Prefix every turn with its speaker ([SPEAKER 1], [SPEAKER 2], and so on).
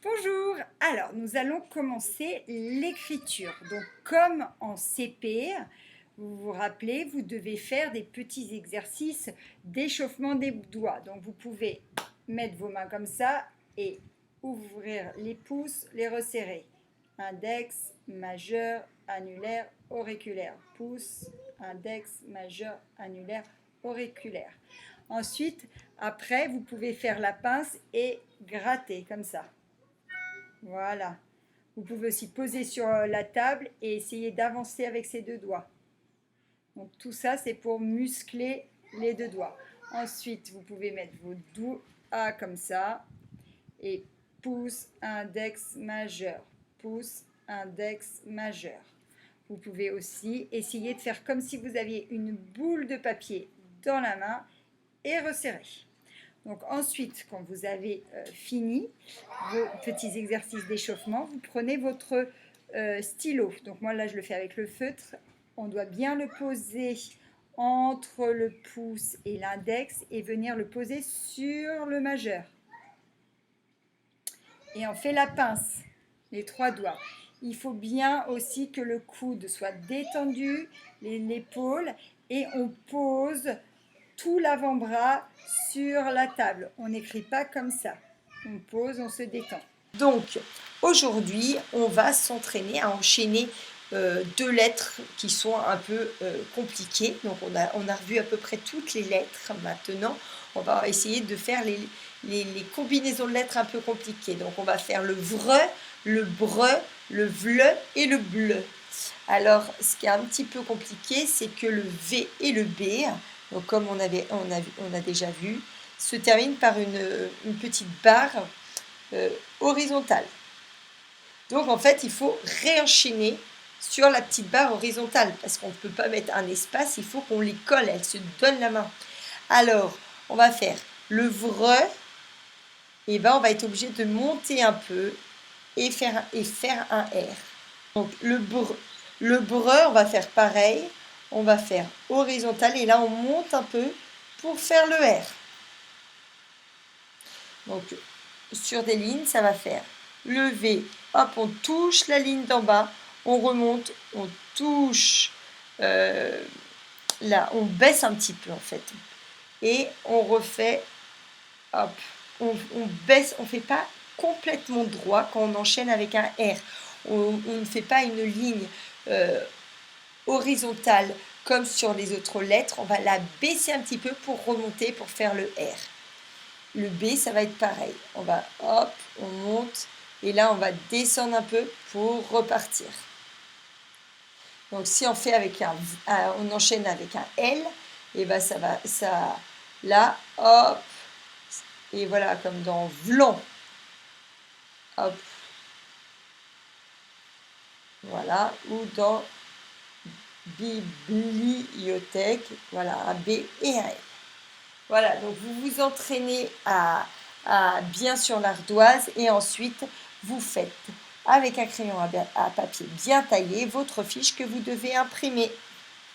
[SPEAKER 1] Bonjour, alors nous allons commencer l'écriture. Donc comme en CP, vous vous rappelez, vous devez faire des petits exercices d'échauffement des doigts. Donc vous pouvez mettre vos mains comme ça et ouvrir les pouces, les resserrer. Index, majeur, annulaire, auriculaire. Pouce, index, majeur, annulaire, auriculaire. Ensuite, après, vous pouvez faire la pince et gratter comme ça. Voilà. Vous pouvez aussi poser sur la table et essayer d'avancer avec ses deux doigts. Donc tout ça, c'est pour muscler les deux doigts. Ensuite, vous pouvez mettre vos doigts comme ça et pouce, index, majeur. Pouce, index, majeur. Vous pouvez aussi essayer de faire comme si vous aviez une boule de papier dans la main et resserrer. Donc ensuite, quand vous avez fini vos petits exercices d'échauffement, vous prenez votre stylo. Donc moi là, je le fais avec le feutre. On doit bien le poser entre le pouce et l'index et venir le poser sur le majeur. Et on fait la pince, les trois doigts. Il faut bien aussi que le coude soit détendu, l'épaule, et on pose tout l'avant-bras sur la table. On n'écrit pas comme ça. On pose, on se détend.
[SPEAKER 2] Donc, aujourd'hui, on va s'entraîner à enchaîner deux lettres qui sont un peu compliquées. Donc, on a revu à peu près toutes les lettres. Maintenant, on va essayer de faire les combinaisons de lettres un peu compliquées. Donc, on va faire le vre, le bre, le vle et le bleu. Alors, ce qui est un petit peu compliqué, c'est que le V et le B, donc comme on a déjà vu, se terminent par une petite barre horizontale. Donc en fait, il faut réenchaîner sur la petite barre horizontale parce qu'on ne peut pas mettre un espace, il faut qu'on les colle, elles se donnent la main. Alors, on va faire le vre, et ben on va être obligé de monter un peu et faire un R. Donc le bre, on va faire pareil, on va faire horizontal et là on monte un peu pour faire le R. Donc sur des lignes, ça va faire le V, hop, on touche la ligne d'en bas, on remonte, on touche là, on baisse un petit peu en fait. Et on refait, hop, on baisse, on ne fait pas complètement droit quand on enchaîne avec un R. On ne fait pas une ligne horizontale comme sur les autres lettres, on va la baisser un petit peu pour remonter, pour faire le R. Le B, ça va être pareil. On va, hop, on monte, et là, on va descendre un peu pour repartir. Donc, si on fait avec on enchaîne avec un L, et ben là, hop, et voilà, comme dans vlan, hop, voilà, ou dans bibliothèque, voilà, un B et un L. Voilà, donc vous vous entraînez à bien sur l'ardoise et ensuite vous faites avec un crayon à papier bien taillé votre fiche que vous devez imprimer.